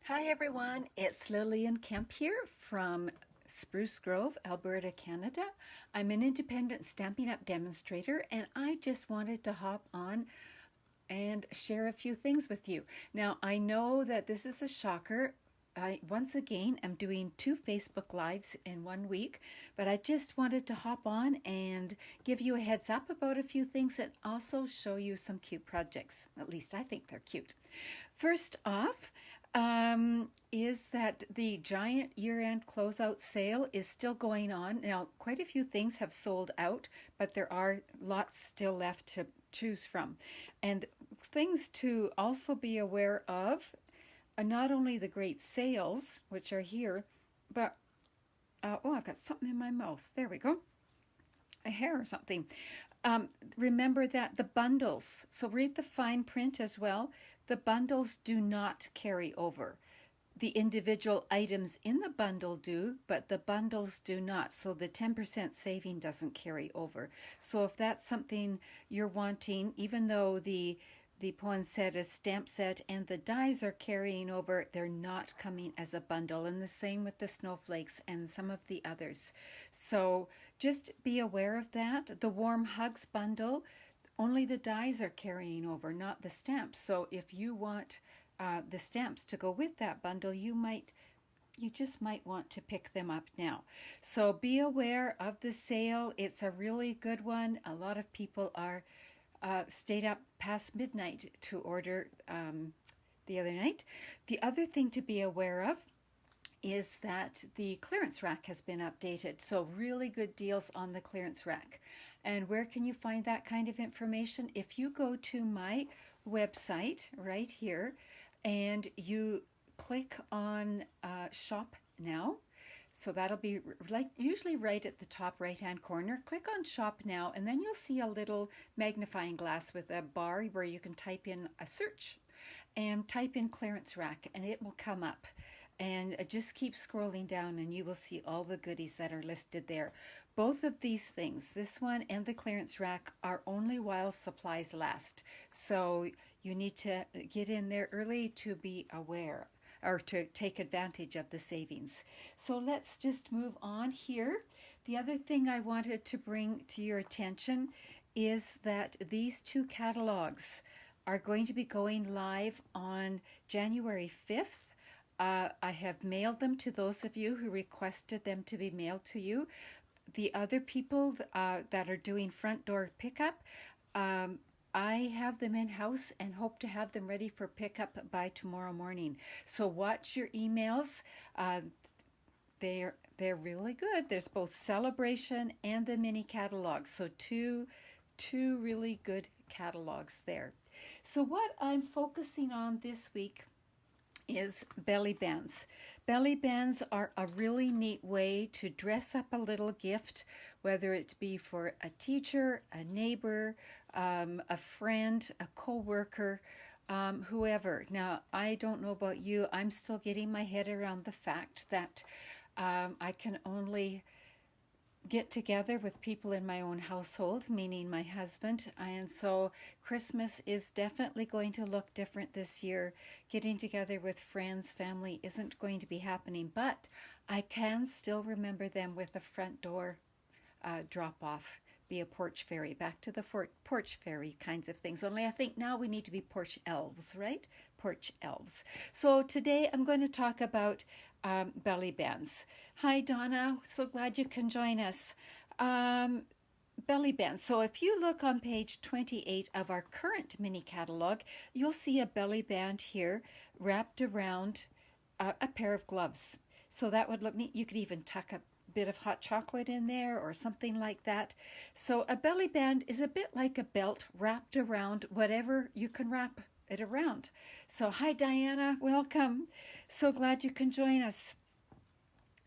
Hi everyone, it's Lillian Kemp here from Spruce Grove, Alberta, Canada. I'm an independent Stampin' Up! Demonstrator and I just wanted to hop on and share a few things with you. Now, I know that this is a shocker. I once again am doing 2 Facebook Lives in 1 week, but I just wanted to hop on and give you a heads up about a few things and also show you some cute projects. At least I think they're cute. First off, is that the giant year-end closeout sale is still going on. Now, quite a few things have sold out, but there are lots still left to choose from. And things to also be aware of are not only the great sales, which are here, but, oh, I've got something in my mouth. There we go. A hair or something. Remember that the bundles, so read the fine print as well, the bundles do not carry over. The individual items in the bundle do, but the bundles do not. So the 10% saving doesn't carry over. So if that's something you're wanting, even though the poinsettia stamp set and the dies are carrying over, they're not coming as a bundle. And the same with the snowflakes and some of the others. So just be aware of that. The warm hugs bundle, only the dies are carrying over, not the stamps. So if you want the stamps to go with that bundle, you just might want to pick them up now. So be aware of the sale. It's a really good one. A lot of people are stayed up past midnight to order the other night. The other thing to be aware of is that the clearance rack has been updated. So really good deals on the clearance rack. And where can you find that kind of information? If you go to my website right here and you click on shop now, so that'll be like usually right at the top right hand corner. Click on shop now and then you'll see a little magnifying glass with a bar where you can type in a search and type in clearance rack and it will come up. And just keep scrolling down and you will see all the goodies that are listed there. Both of these things, this one and the clearance rack, are only while supplies last. So you need to get in there early to be aware or to take advantage of the savings. So let's just move on here. The other thing I wanted to bring to your attention is that these 2 catalogs are going to be going live on January 5th. I have mailed them to those of you who requested them to be mailed to you. The other people that are doing front door pickup, I have them in-house and hope to have them ready for pickup by tomorrow morning. So watch your emails. They're really good. There's both Celebration and the mini catalogs. So two really good catalogs there. So what I'm focusing on this week is belly bands. Belly bands are a really neat way to dress up a little gift, whether it be for a teacher, a neighbor, a friend, a co-worker, whoever. Now, I don't know about you, I'm still getting my head around the fact that I can only get together with people in my own household, meaning my husband, and so Christmas is definitely going to look different this year. Getting together with friends, family isn't going to be happening, but I can still remember them with a front door drop off, be a porch fairy, back to the porch fairy kinds of things. Only I think now we need to be porch elves, right? Porch elves. So today I'm going to talk about belly bands. Hi Donna, so glad you can join us. Belly bands. So if you look on page 28 of our current mini catalog, you'll see a belly band here wrapped around a pair of gloves. So that would look neat. You could even tuck a bit of hot chocolate in there or something like that. So a belly band is a bit like a belt wrapped around whatever you can wrap it around. So hi Diana, welcome. So glad you can join us.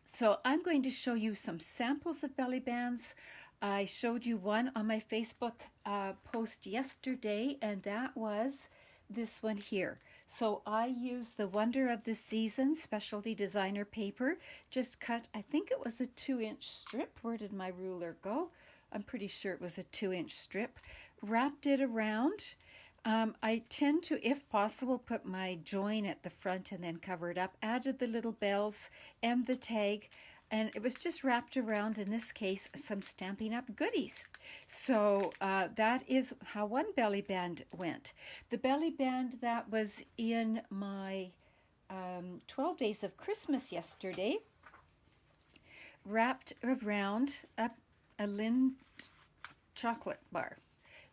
So I'm going to show you some samples of belly bands. I showed you one on my Facebook post yesterday, and that was this one here. So I used the Wonder of the Season specialty designer paper, just cut, I think it was a 2-inch strip. Where did my ruler go? I'm pretty sure it was a 2-inch strip. Wrapped it around I tend to, if possible, put my join at the front and then cover it up. Added the little bells and the tag, and it was just wrapped around, in this case, some Stampin' Up! Goodies. So that is how one belly band went. The belly band that was in my 12 Days of Christmas yesterday, wrapped around a Lind chocolate bar.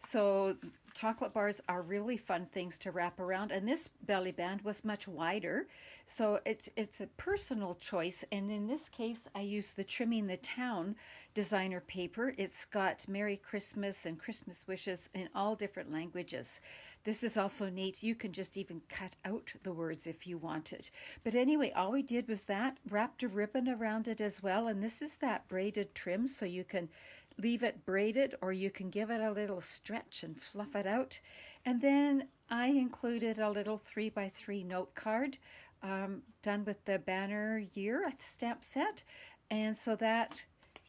So chocolate bars are really fun things to wrap around, and this belly band was much wider, so it's a personal choice. And in this case, I used the Trimming the Town designer paper. It's got Merry Christmas and Christmas wishes in all different languages. This is also neat. You can just even cut out the words if you wanted. But anyway, all we did was that, wrapped a ribbon around it as well, and this is that braided trim, so you can leave it braided or you can give it a little stretch and fluff it out. And then I included a little 3x3 note card done with the banner year stamp set, and so that,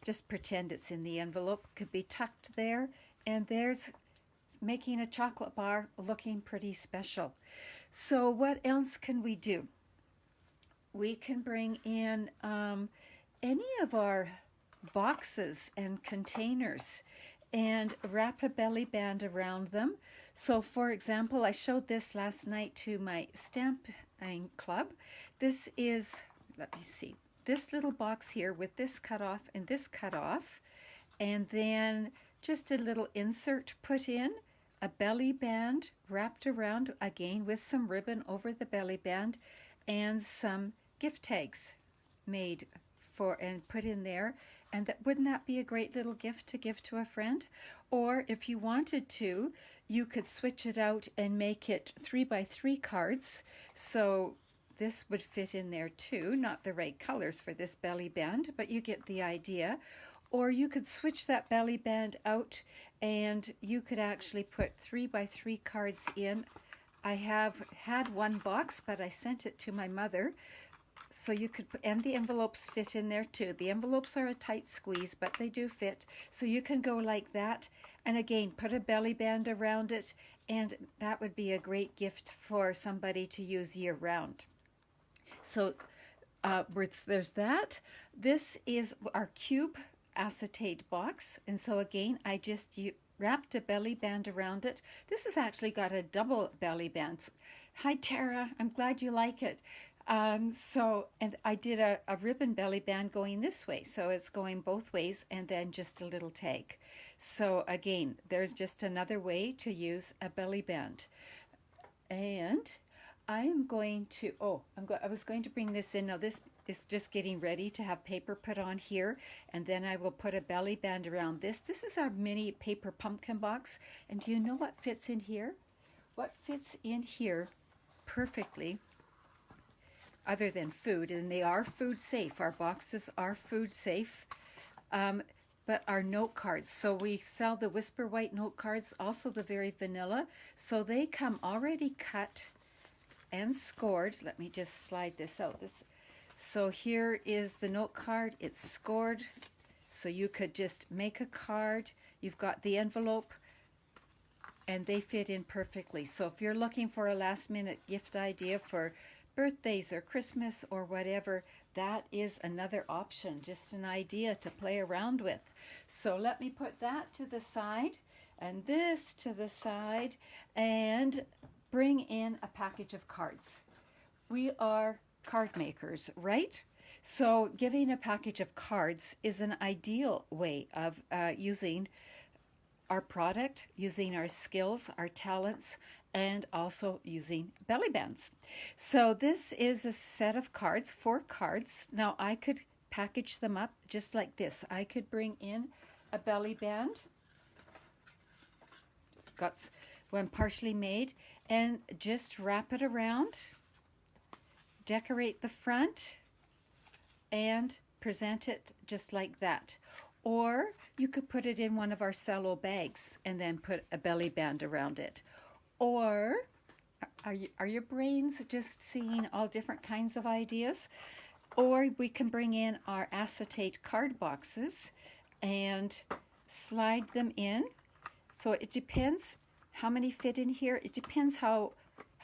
just pretend it's in the envelope, could be tucked there, and there's making a chocolate bar looking pretty special. So what else can we do? We can bring in any of our boxes and containers and wrap a belly band around them. So for example, I showed this last night to my stamping club. This is, let me see, this little box here with this cut off and this cut off, and then just a little insert put in, a belly band wrapped around again with some ribbon over the belly band, and some gift tags made for and put in there. And that, wouldn't that be a great little gift to give to a friend? Or if you wanted to, you could switch it out and make it 3x3 cards. So this would fit in there too. Not the right colors for this belly band, but you get the idea. Or you could switch that belly band out and you could actually put 3x3 cards in. I have had one box, but I sent it to my mother. So you could, and the envelopes fit in there too. The envelopes are a tight squeeze, but they do fit. So you can go like that. And again, put a belly band around it, and that would be a great gift for somebody to use year round. So there's that. This is our cube acetate box. And so again, I just wrapped a belly band around it. This has actually got a double belly band. Hi, Tara. I'm glad you like it. And I did a ribbon belly band going this way, so it's going both ways, and then just a little tag. So again, there's just another way to use a belly band. And I am going to, I was going to bring this in. Now this is just getting ready to have paper put on here, and then I will put a belly band around this. This is our mini paper pumpkin box, and do you know what fits in here? What fits in here perfectly, other than food, and they are food safe. Our boxes are food safe, but our note cards. So we sell the Whisper White note cards, also the very vanilla. So they come already cut and scored. Let me just slide this out. So here is the note card. It's scored, so you could just make a card. You've got the envelope, and they fit in perfectly. So if you're looking for a last-minute gift idea for birthdays or Christmas or whatever, that is another option, just an idea to play around with. So let me put that to the side and this to the side and bring in a package of cards. We are card makers, right? So giving a package of cards is an ideal way of using our product, using our skills, our talents, and also using belly bands. So this is a set of cards, 4 cards. Now I could package them up just like this. I could bring in a belly band. It's got one partially made, and just wrap it around, decorate the front, and present it just like that. Or you could put it in one of our cello bags and then put a belly band around it. Or are your brains just seeing all different kinds of ideas? Or we can bring in our acetate card boxes and slide them in. So it depends How many fit in here? It depends how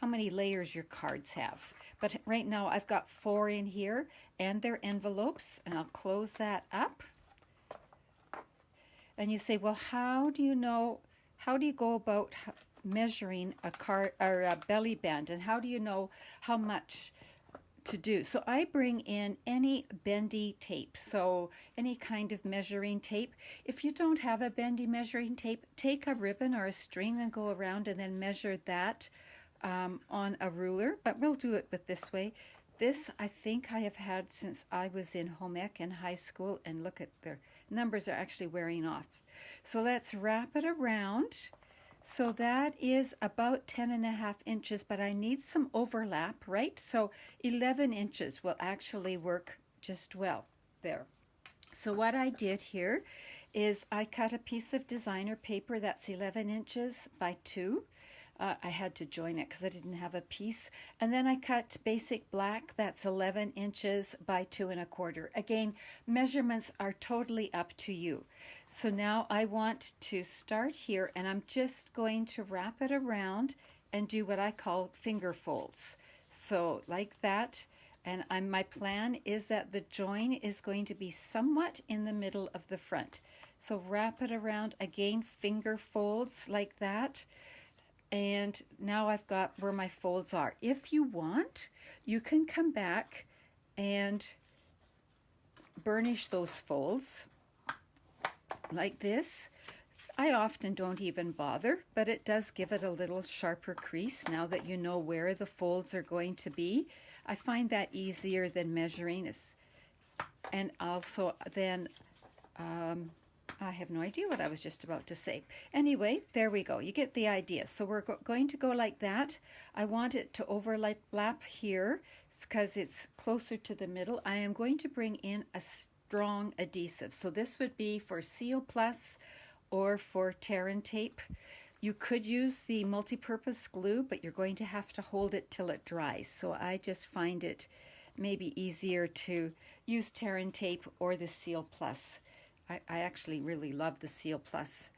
many layers your cards have. But right now I've got 4 in here, and they're envelopes, and I'll close that up. And you say, well, how do you go about measuring a card or a belly band, and how do you know how much to do? So I bring in any bendy tape, so any kind of measuring tape. If you don't have a bendy measuring tape, take a ribbon or a string and go around and then measure that on a ruler, but we'll do it with this way. This I think I have had since I was in home ec in high school, and look at their numbers are actually wearing off. So let's wrap it around. So that is about 10.5 inches, but I need some overlap, right? So 11 inches will actually work just well there. So what I did here is I cut a piece of designer paper that's 11 inches by 2. I had to join it because I didn't have a piece. And then I cut basic black, that's 11 inches by 2.25. Again, measurements are totally up to you. So now I want to start here, and I'm just going to wrap it around and do what I call finger folds. So like that. And my plan is that the join is going to be somewhat in the middle of the front. So wrap it around, again, finger folds like that. And now I've got where my folds are. If you want, you can come back and burnish those folds like this. I often don't even bother, but it does give it a little sharper crease now that you know where the folds are going to be. I find that easier than measuring. And also then I have no idea what I was just about to say. Anyway, there we go. You get the idea. So we're going to go like that. I want it to overlap here because it's closer to the middle. I am going to bring in a strong adhesive. So this would be for Seal Plus or for tear and tape. You could use the multi-purpose glue, but you're going to have to hold it till it dries. So I just find it maybe easier to use tear and tape or the Seal Plus. I actually really love the Seal Plus,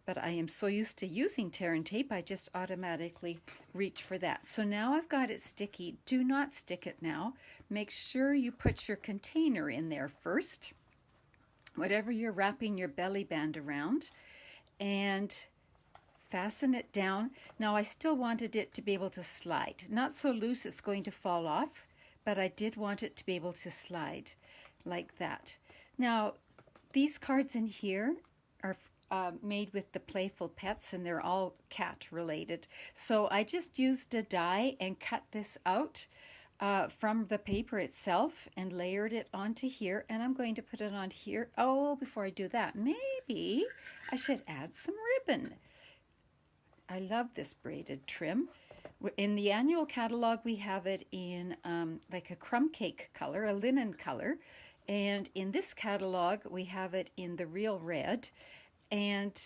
but I am so used to using tear and tape, I just automatically reach for that. So now I've got it sticky. Do not stick it now. Make sure you put your container in there first, whatever you're wrapping your belly band around, and fasten it down. Now I still wanted it to be able to slide. Not so loose it's going to fall off, but I did want it to be able to slide like that. Now, these cards in here are made with the Playful Pets, and they're all cat related. So I just used a die and cut this out from the paper itself and layered it onto here, and I'm going to put it on here. Oh, before I do that, maybe I should add some ribbon. I love this braided trim. In the annual catalog, we have it in like a crumb cake color, a linen color. And in this catalog, we have it in the real red. And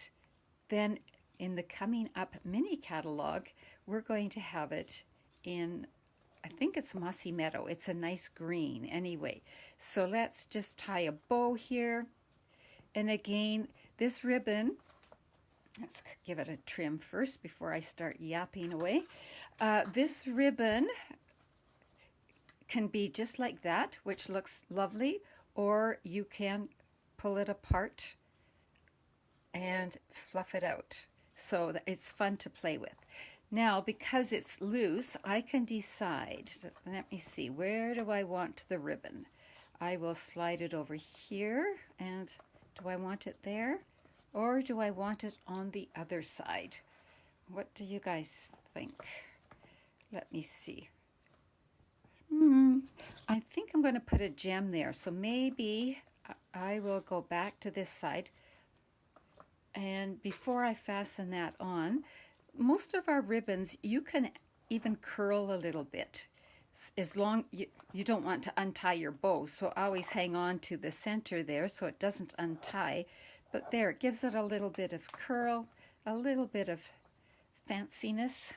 then in the coming up mini catalog, we're going to have it in, I think it's Mossy Meadow. It's a nice green anyway. So let's just tie a bow here. And again, this ribbon, let's give it a trim first before I start yapping away. This ribbon can be just like that, which looks lovely, or you can pull it apart and fluff it out. So that it's fun to play with. Now, because it's loose, I can decide. Let me see, where do I want the ribbon? I will slide it over here, and do I want it there? Or do I want it on the other side? What do you guys think? Let me see. I think I'm going to put a gem there. So maybe I will go back to this side. And before I fasten that on, most of our ribbons, you can even curl a little bit. As long you don't want to untie your bow. So always hang on to the center there so it doesn't untie. But there, it gives it a little bit of curl, a little bit of fanciness.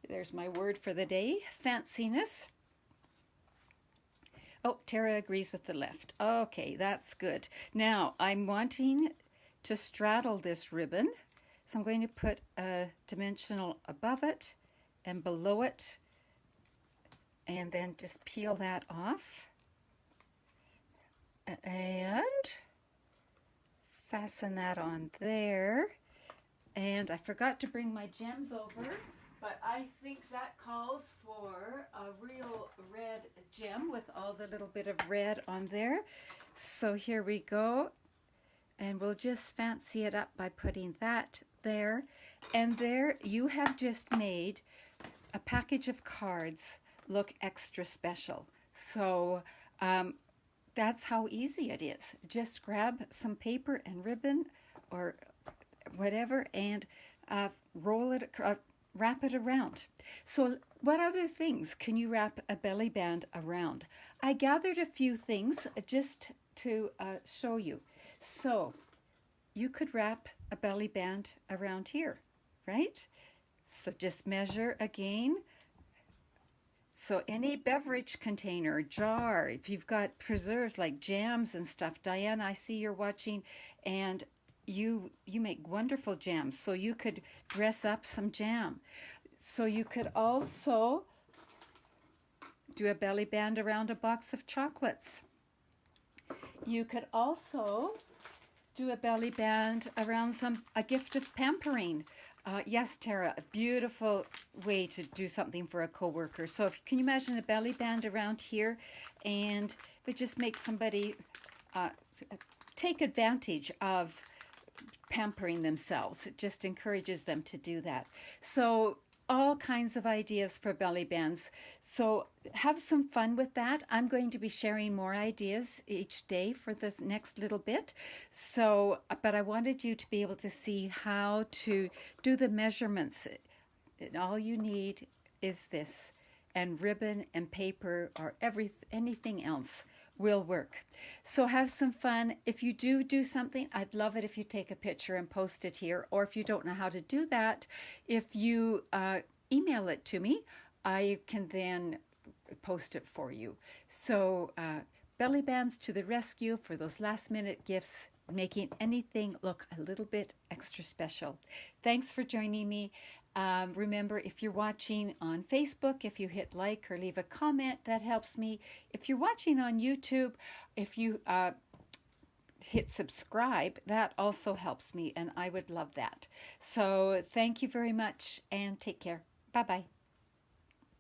There's my word for the day, fanciness. Oh, Tara agrees with the left. Okay, that's good. Now, I'm wanting to straddle this ribbon. So I'm going to put a dimensional above it and below it, and then just peel that off and fasten that on there. And I forgot to bring my gems over, but I think that calls for a real red gem with all the little bit of red on there. So here we go. And we'll just fancy it up by putting that there. And there you have just made a package of cards look extra special. So that's how easy it is. Just grab some paper and ribbon or whatever and roll it, wrap it around. So what other things can you wrap a belly band around? I gathered a few things just to show you. So you could wrap a belly band around here, right? So just measure again. So any beverage container, jar, if you've got preserves like jams and stuff, Diane, I see you're watching, and you make wonderful jams. So you could dress up some jam. So you could also do a belly band around a box of chocolates. You could also do a belly band around a gift of pampering. Yes, Tara, a beautiful way to do something for a coworker. So can you imagine a belly band around here, and it just makes somebody take advantage of pampering themselves. It just encourages them to do that. So all kinds of ideas for belly bands. So have some fun with that. I'm going to be sharing more ideas each day for this next little bit. So, but I wanted you to be able to see how to do the measurements. And all you need is this, and ribbon and paper or anything else will work. So have some fun. If you do something, I'd love it if you take a picture and post it here. Or if you don't know how to do that, if you email it to me, I can then post it for you. So belly bands to the rescue for those last minute gifts, making anything look a little bit extra special. Thanks for joining me. Remember, if you're watching on Facebook, if you hit like or leave a comment, that helps me. If you're watching on YouTube, if you hit subscribe, that also helps me, and I would love that. So thank you very much, and take care. Bye-bye.